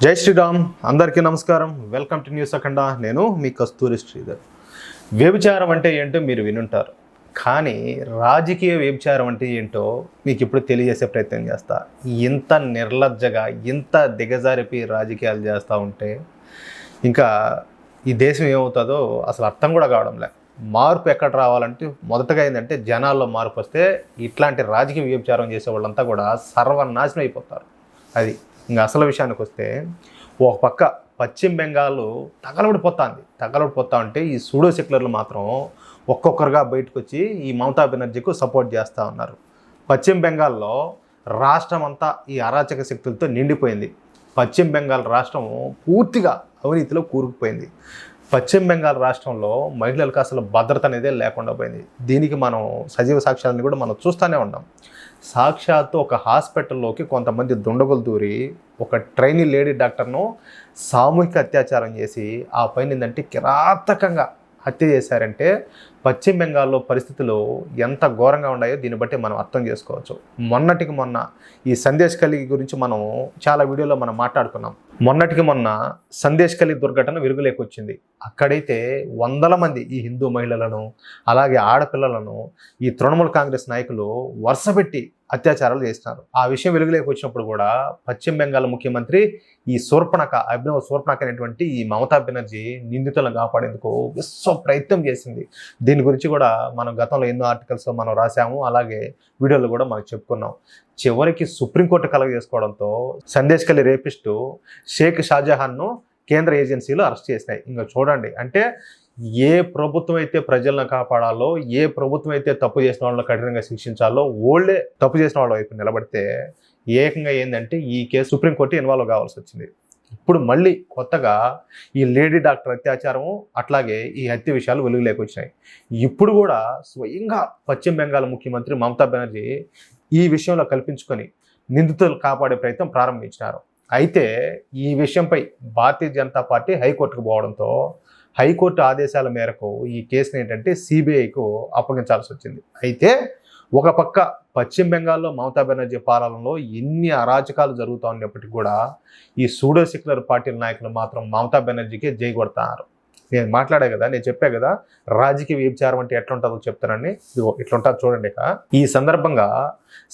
జై శ్రీరామ్, అందరికీ నమస్కారం. వెల్కమ్ టు న్యూస్ అఖండ. నేను మీ కస్తూరి శ్రీధర్. వ్యభిచారం అంటే ఏంటో మీరు వినుంటారు, కానీ రాజకీయ వ్యభిచారం అంటే ఏంటో మీకు ఇప్పుడు తెలియజేసే ప్రయత్నం చేస్తా. ఇంత నిర్లజ్జగా, ఇంత దిగజారిపి రాజకీయాలు చేస్తూ ఉంటే ఇంకా ఈ దేశం ఏమవుతుందో అసలు అర్థం కూడా కావడం లే. మార్పు ఎక్కడ రావాలంటే మొదటగా ఏంటంటే జనాల్లో మార్పు వస్తే ఇట్లాంటి రాజకీయ వ్యభిచారం చేసే వాళ్ళంతా కూడా సర్వనాశనం అయిపోతారు. అది ఇంకా అసలు విషయానికి వస్తే ఒక పక్క పశ్చిమ బెంగాల్ తగలబడిపోతా ఉంటే ఈ సూడో సెక్యులర్లు మాత్రం ఒక్కొక్కరుగా బయటకు వచ్చి ఈ మమతా బెనర్జీకు సపోర్ట్ చేస్తూ ఉన్నారు. పశ్చిమ బెంగాల్లో రాష్ట్రం అంతా ఈ అరాచక శక్తులతో నిండిపోయింది. పశ్చిమ బెంగాల్ రాష్ట్రం పూర్తిగా అవినీతిలో కూరుకుపోయింది. పశ్చిమ బెంగాల్ రాష్ట్రంలో మహిళలకు అసలు భద్రత అనేదే లేకుండా పోయింది. దీనికి మనం సజీవ సాక్ష్యాలను కూడా మనం చూస్తూనే ఉన్నాం. సాక్షాత్తు ఒక హాస్పిటల్లోకి కొంతమంది దుండగులు దూరి ఒక ట్రైనీ లేడీ డాక్టర్ను సామూహిక అత్యాచారం చేసి ఆ పైన ఏంటంటే కిరాతకంగా హత్య చేశారంటే పశ్చిమ బెంగాల్లో పరిస్థితులు ఎంత ఘోరంగా ఉన్నాయో దీన్ని బట్టి మనం అర్థం చేసుకోవచ్చు. మొన్నటికి మొన్న ఈ సందేశ్ కలి గురించి మనం చాలా వీడియోలో మనం మాట్లాడుకున్నాం. మొన్నటికి మొన్న సందేశ్ కలి దుర్ఘటన వెలుగులోకి వచ్చింది. అక్కడైతే వందల మంది ఈ హిందూ మహిళలను అలాగే ఆడపిల్లలను ఈ తృణమూల్ కాంగ్రెస్ నాయకులు వరుసపెట్టి అత్యాచారాలు చేస్తున్నారు. ఆ విషయం వెలుగులోకి వచ్చినప్పుడు కూడా పశ్చిమ బెంగాల్ ముఖ్యమంత్రి ఈ అభినవ్ శూర్పణఖ అనేటువంటి ఈ మమతా బెనర్జీ నిందితులను కాపాడేందుకు విశ్వ ప్రయత్నం చేసింది. దీని గురించి కూడా మనం గతంలో ఎన్నో ఆర్టికల్స్లో మనం రాసాము, అలాగే వీడియోలో కూడా మనం చెప్పుకున్నాం. చివరికి సుప్రీంకోర్టు కలగజేసుకోవడంతో సందేశ్ కలి రేపిస్టు షేక్ షాజహాన్ను కేంద్ర ఏజెన్సీలు అరెస్ట్ చేసినాయి. ఇంకా చూడండి, అంటే ఏ ప్రభుత్వం అయితే ప్రజలను కాపాడాలో, ఏ ప్రభుత్వం అయితే తప్పు చేసిన వాళ్ళని కఠినంగా శిక్షించాలో ఓళ్ళే తప్పు చేసిన వాళ్ళ వైపు నిలబడితే ఏకంగా ఏంటంటే ఈ కేసు సుప్రీంకోర్టు ఇన్వాల్వ్ కావాల్సి వచ్చింది. ఇప్పుడు మళ్ళీ కొత్తగా ఈ లేడీ డాక్టర్ అత్యాచారము అట్లాగే ఈ హత్య విషయాలు వెలుగులోకి వచ్చినాయి. ఇప్పుడు కూడా స్వయంగా పశ్చిమ బెంగాల్ ముఖ్యమంత్రి మమతా బెనర్జీ ఈ విషయంలో కల్పించుకొని నిందితులు కాపాడే ప్రయత్నం ప్రారంభించినారు. అయితే ఈ విషయంపై భారతీయ జనతా పార్టీ హైకోర్టుకు పోవడంతో హైకోర్టు ఆదేశాల మేరకు ఈ కేసుని ఏంటంటే సిబిఐకు అప్పగించాల్సి వచ్చింది. అయితే ఒక పక్క పశ్చిమ బెంగాల్లో మమతా బెనర్జీ పాలనలో ఎన్ని అరాచకాలు జరుగుతూ ఉన్నప్పటికీ కూడా ఈ సూడో సెక్యులర్ పార్టీల నాయకులు మాత్రం మమతా బెనర్జీకి జై కొడతారు. నేను మాట్లాడే కదా, నేను చెప్పే కదా రాజకీయ వ్యభిచారం అంటే ఎట్లుంటుందో చెప్తానని. ఇట్లుంటుంది చూడండి. ఈ సందర్భంగా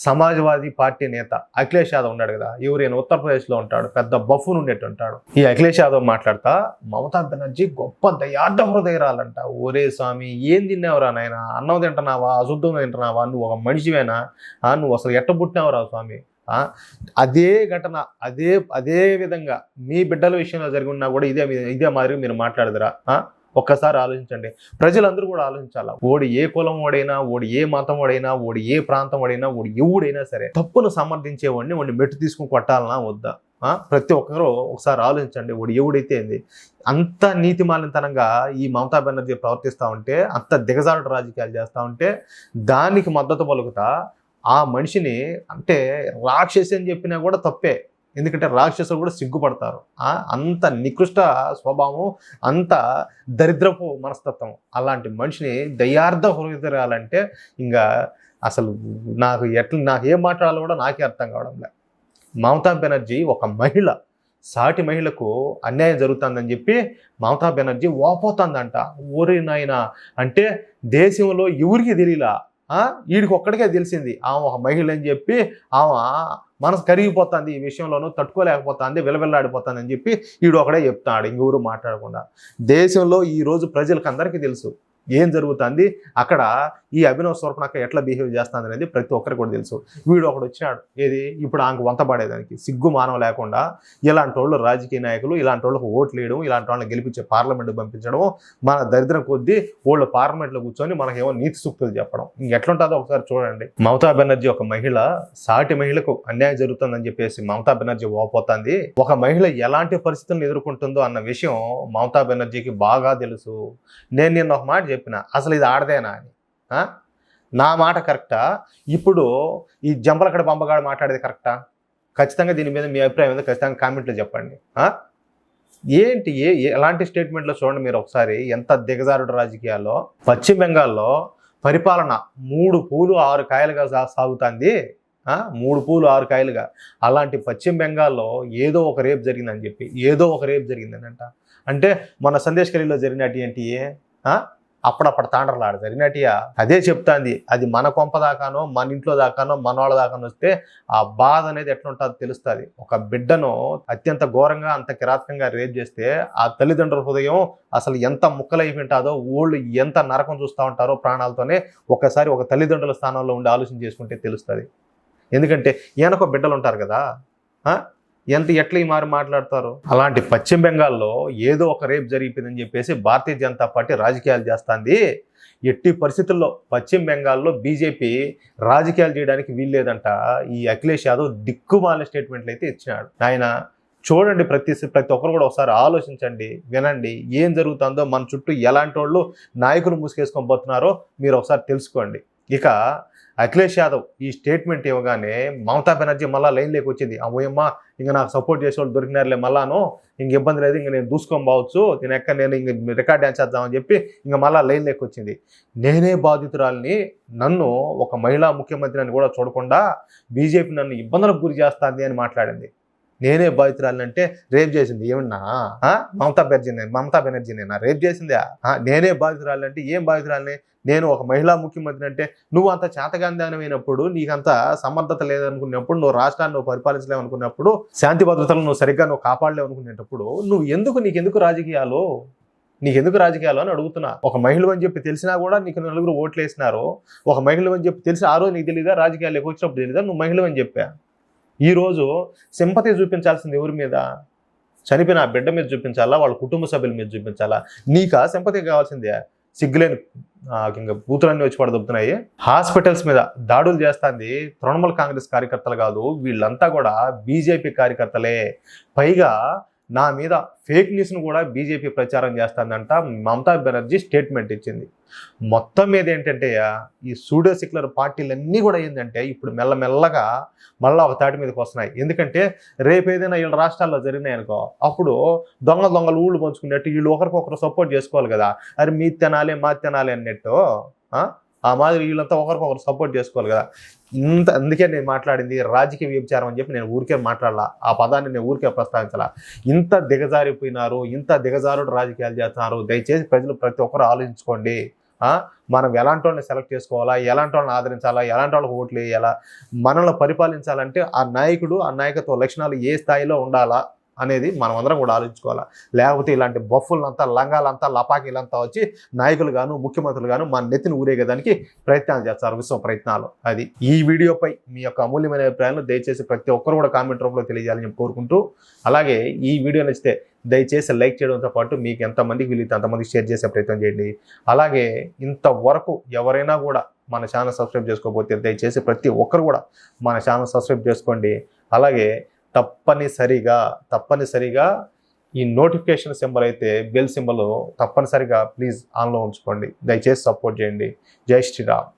సమాజ్వాదీ పార్టీ నేత అఖిలేష్ యాదవ్ ఉన్నాడు కదా, ఎవరైనా ఉత్తరప్రదేశ్లో ఉంటాడు, పెద్ద బఫూన్ ఉండేట్టు ఉంటాడు. ఈ అఖిలేష్ యాదవ్ మాట్లాడతా మమతా బెనర్జీ గొప్ప దయార్థ హృదయరాలంట. ఒరే స్వామి, ఏం తిన్నావురా నాయన? అన్నం తింటున్నావా? అశుద్ధం తింటున్నావా? నువ్వు ఒక మనిషివేనా? నువ్వు అసలు ఎట్ట పుట్టినావురా స్వామి? అదే ఘటన అదే విధంగా మీ బిడ్డల విషయంలో జరిగి ఉన్నా కూడా ఇదే మాదిరిగా మీరు మాట్లాడదురా? ఒక్కసారి ఆలోచించండి. ప్రజలందరూ కూడా ఆలోచించాలా. ఓడి ఏ కులం వాడైనా, ఓడి ఏ మతం వాడైనా, ఓడి ఏ ప్రాంతం వాడైనా, ఓడి ఎవడైనా సరే తప్పును సమర్థించేవాడిని మెట్టు తీసుకుని కొట్టాలనా వద్దా? ప్రతి ఒక్కరూ ఒకసారి ఆలోచించండి. ఓడి ఎవడైతే ఏంది అంత నీతిమాలినతనంగా ఈ మమతా బెనర్జీ ప్రవర్తిస్తూ ఉంటే, అంత దిగజారుడు రాజకీయాలు చేస్తూ ఉంటే దానికి మద్దతు పలుకుతా ఆ మనిషిని అంటే రాక్షసి అని చెప్పినా కూడా తప్పే. ఎందుకంటే రాక్షసులు కూడా సిగ్గుపడతారు. అంత నికృష్ట స్వభావం, అంత దరిద్రపు మనస్తత్వం. అలాంటి మనిషిని దయార్థ హృదయాలంటే ఇంకా అసలు నాకు ఏం మాట్లాడాలో కూడా నాకే అర్థం కావడం లేదు. మమతా బెనర్జీ ఒక మహిళ, సాటి మహిళకు అన్యాయం జరుగుతుందని చెప్పి మమతా బెనర్జీ వాపోతుందంట. ఊరి నాయన అంటే దేశంలో ఎవరికి తెలియలా, వీడికి ఒక్కడికే తెలిసింది ఆమె ఒక మహిళ అని చెప్పి ఆమె మనసు కరిగిపోతుంది, ఈ విషయంలోనూ తట్టుకోలేకపోతుంది, విలవిల్లాడిపోతుంది అని చెప్పి వీడు ఒకడే చెప్తాడు, ఇంకెవరు మాట్లాడకుండా. దేశంలో ఈరోజు ప్రజలకు అందరికీ తెలుసు ఏం జరుగుతుంది అక్కడ. ఈ అభినవ్ శూర్పణఖ ఎట్లా బిహేవ్ చేస్తుంది అనేది ప్రతి ఒక్కరికి కూడా తెలుసు. వీడు ఒకడు వచ్చాడు ఏది ఇప్పుడు ఆమెకు వంతపడేదానికి, సిగ్గు మానం లేకుండా ఇలాంటి వాళ్ళు రాజకీయ నాయకులు, ఇలాంటి వాళ్ళకు ఓట్లు వేయడం, ఇలాంటి వాళ్ళని గెలిపించే పార్లమెంట్కి పంపించడం, మన దరిద్రం కొద్దీ వాళ్ళు పార్లమెంట్లో కూర్చొని మనకేమో నీతి సూక్తులు చెప్పడం. ఎట్లుంటుందో ఒకసారి చూడండి. మమతా బెనర్జీ ఒక మహిళ, సాటి మహిళకు అన్యాయం జరుగుతుందని చెప్పేసి మమతా బెనర్జీ ఓపోతుంది. ఒక మహిళ ఎలాంటి పరిస్థితులను ఎదుర్కొంటుందో అన్న విషయం మమతా బెనర్జీకి బాగా తెలుసు. నేను నిన్న ఒక మాట చెప్పిన, అసలు ఇది ఆడదేనా అని. నా మాట కరెక్టా? ఇప్పుడు ఈ జంపలకడ పంపగాడు మాట్లాడేది కరెక్టా? ఖచ్చితంగా దీని మీద మీ అభిప్రాయం ఏదో ఖచ్చితంగా కామెంట్లో చెప్పండి. ఏంటి ఎలాంటి స్టేట్మెంట్లో చూడండి మీరు ఒకసారి. ఎంత దిగజారుడు రాజకీయాల్లో. పశ్చిమ బెంగాల్లో పరిపాలన 3 పూలు 6 కాయలుగా సాగుతుంది. 3 పూలు 6 కాయలుగా. అలాంటి పశ్చిమ బెంగాల్లో ఏదో ఒక రేప్ జరిగిందని చెప్పి, ఏదో ఒక రేప్ జరిగిందనంట. అంటే మన సందేశ్ ఖలీలో జరిగినట్టు ఏంటి, అప్పుడప్పుడు తాండ్రలాడ జరిగినట్టుగా అదే చెప్తాంది. అది మన కొంప దాకానో, మన ఇంట్లో దాకానో, మన వాళ్ళ దాకానో వస్తే ఆ బాధ అనేది ఎట్లా ఉంటుందో తెలుస్తుంది. ఒక బిడ్డను అత్యంత ఘోరంగా, అంత కిరాతకంగా రేప్ చేస్తే ఆ తల్లిదండ్రుల హృదయం అసలు ఎంత ముక్కలైపోయి ఉంటుందో, ఊళ్ళు ఎంత నరకం చూస్తూ ఉంటారో ప్రాణాలతోనే ఒకసారి ఒక తల్లిదండ్రుల స్థానంలో ఉండి ఆలోచన చేసుకుంటే తెలుస్తుంది. ఎందుకంటే ఈయనకో బిడ్డలు ఉంటారు కదా, ఎట్లా ఈ మారి మాట్లాడతారు. అలాంటి పశ్చిమ బెంగాల్లో ఏదో ఒక రేప్ జరిగిపోయిందని చెప్పేసి భారతీయ జనతా పార్టీ రాజకీయాలు చేస్తుంది. ఎట్టి పరిస్థితుల్లో పశ్చిమ బెంగాల్లో బీజేపీ రాజకీయాలు చేయడానికి వీల్లేదంట. ఈ అఖిలేష్ యాదవ్ దిక్కుమాలిన స్టేట్మెంట్లు అయితే ఇచ్చినాడు. ఆయన చూడండి, ప్రతి ఒక్కరు కూడా ఒకసారి ఆలోచించండి, వినండి, ఏం జరుగుతుందో, మన చుట్టూ ఎలాంటి వాళ్ళు నాయకులు మూసుకేసుకొని పోతున్నారో మీరు ఒకసారి తెలుసుకోండి. ఇక అఖిలేష్ యాదవ్ ఈ స్టేట్మెంట్ ఇవ్వగానే మమతా బెనర్జీ మళ్ళీ లైన్లోకి వచ్చింది. ఓయమ్మ, ఇంక నాకు సపోర్ట్ చేసే వాళ్ళు దొరికినారులే, మళ్ళాను ఇంక ఇబ్బంది లేదు, ఇంక నేను దూసుకొని పోవచ్చు, నేను ఇంక రికార్డ్ డ్యాన్స్ చేద్దామని చెప్పి ఇంక మళ్ళీ లైన్లోకి వచ్చింది. నేనే బాధితురాల్ని, నన్ను ఒక మహిళా ముఖ్యమంత్రి అని కూడా చూడకుండా బీజేపీ నన్ను ఇబ్బందులకు గురి చేస్తుంది అని మాట్లాడింది. నేనే బాధితురాలని అంటే రేప్ చేసింది ఏమన్నా మమతా బెనర్జీనేనా రేప్ చేసిందా? నేనే బాధితురాలని అంటే ఏం బాధితురాలని? నేను ఒక మహిళా ముఖ్యమంత్రి అంటే నువ్వు అంత చేతగాంధానమైనప్పుడు, నీకంత సమర్థత లేదనుకున్నప్పుడు, నువ్వు రాష్ట్రాన్ని నువ్వు పరిపాలించలేమనుకున్నప్పుడు, శాంతి భద్రతలు నువ్వు సరిగ్గా కాపాడలేవనుకునేటప్పుడు నీకెందుకు రాజకీయాలు అని అడుగుతున్నా. ఒక మహిళ అని చెప్పి తెలిసినా కూడా నీకు 4 ఓట్లు వేసినారు. ఒక మహిళ అని చెప్పి తెలిసి ఆ రోజు నీకు తెలీదా, రాజకీయాల్లోకి వచ్చినప్పుడు తెలీదా నువ్వు మహిళ అని చెప్పా? ఈరోజు సింపతి చూపించాల్సింది ఎవరి మీద? చనిపోయిన ఆ బిడ్డ మీద చూపించాలా, వాళ్ళ కుటుంబ సభ్యుల మీద చూపించాలా? నీకా సింపతి కావాల్సిందే? సిగ్గులేని ఇంకా బూతులన్నీ వచ్చి పడదొబ్బుతున్నాయి. హాస్పిటల్స్ మీద దాడులు చేస్తుంది తృణమూల్ కాంగ్రెస్ కార్యకర్తలు కాదు, వీళ్ళంతా కూడా బీజేపీ కార్యకర్తలే. పైగా నా మీద ఫేక్ న్యూస్ను కూడా బీజేపీ ప్రచారం చేస్తుందంట. మమతా బెనర్జీ స్టేట్మెంట్ ఇచ్చింది. మొత్తం మీద ఏంటంటే ఈ సూడో సెక్యులర్ పార్టీలన్నీ కూడా ఏంటంటే ఇప్పుడు మెల్లమెల్లగా మళ్ళీ ఒక తాటి మీదకి వస్తున్నాయి. ఎందుకంటే రేపు ఏదైనా వీళ్ళ రాష్ట్రాల్లో జరిగినాయనుకో, అప్పుడు దొంగలు ఊళ్ళు పంచుకున్నట్టు వీళ్ళు ఒకరికొకరు సపోర్ట్ చేసుకోవాలి కదా. అరే మీ తినాలి మా తినాలి అన్నట్టు ఆ మాదిరి వీళ్ళంతా ఒకరికొకరు సపోర్ట్ చేసుకోవాలి కదా. అందుకే నేను మాట్లాడింది రాజకీయ వ్యభిచారం అని చెప్పి నేను ఊరికే మాట్లాడాల, ఆ పదాన్ని నేను ఊరికే ప్రస్తావించాల. ఇంత దిగజారిపోయినారు, ఇంత దిగజారుడు రాజకీయాలు చేస్తున్నారు. దయచేసి ప్రజలు ప్రతి ఒక్కరు ఆలోచించుకోండి. మనం ఎలాంటి వాళ్ళని సెలెక్ట్ చేసుకోవాలా, ఎలాంటి వాళ్ళని ఆదరించాలా, ఎలాంటి వాళ్ళకి ఓట్లు వేయాలా, మనల్ని పరిపాలించాలంటే ఆ నాయకుడు, ఆ నాయకత్వ లక్షణాలు ఏ స్థాయిలో ఉండాలా అనేది మనం అందరం కూడా ఆలోచించుకోవాలి. లేకపోతే ఇలాంటి బొఫ్ఫులంతా, లంగాలంతా, లపాకీలంతా వచ్చి నాయకులు గాను, ముఖ్యమంత్రులు గాను మన నెత్తిని ఊరేగేదానికి ప్రయత్నాలు చేస్తారు, విశ్వ ప్రయత్నాలు. అది ఈ వీడియోపై మీ యొక్క అమూల్యమైన అభిప్రాయాలను దయచేసి ప్రతి ఒక్కరు కూడా కామెంట్ రూపంలో తెలియజేయాలని కోరుకుంటూ, అలాగే ఈ వీడియో నచ్చితే దయచేసి లైక్ చేయడంతో పాటు మీకు ఎంతమందికి వీలైతే అంతమందికి షేర్ చేసే ప్రయత్నం చేయండి. అలాగే ఇంతవరకు ఎవరైనా కూడా మన ఛానల్ సబ్స్క్రైబ్ చేసుకోకపోతే దయచేసి ప్రతి ఒక్కరు కూడా మన ఛానల్ సబ్స్క్రైబ్ చేసుకోండి. అలాగే తప్పనిసరిగా ఈ నోటిఫికేషన్ సింబల్ అయితే బెల్ సింబల్ తప్పనిసరిగా ప్లీజ్ ఆన్లో ఉంచుకోండి. దయచేసి సపోర్ట్ చేయండి. జై శ్రీరామ్.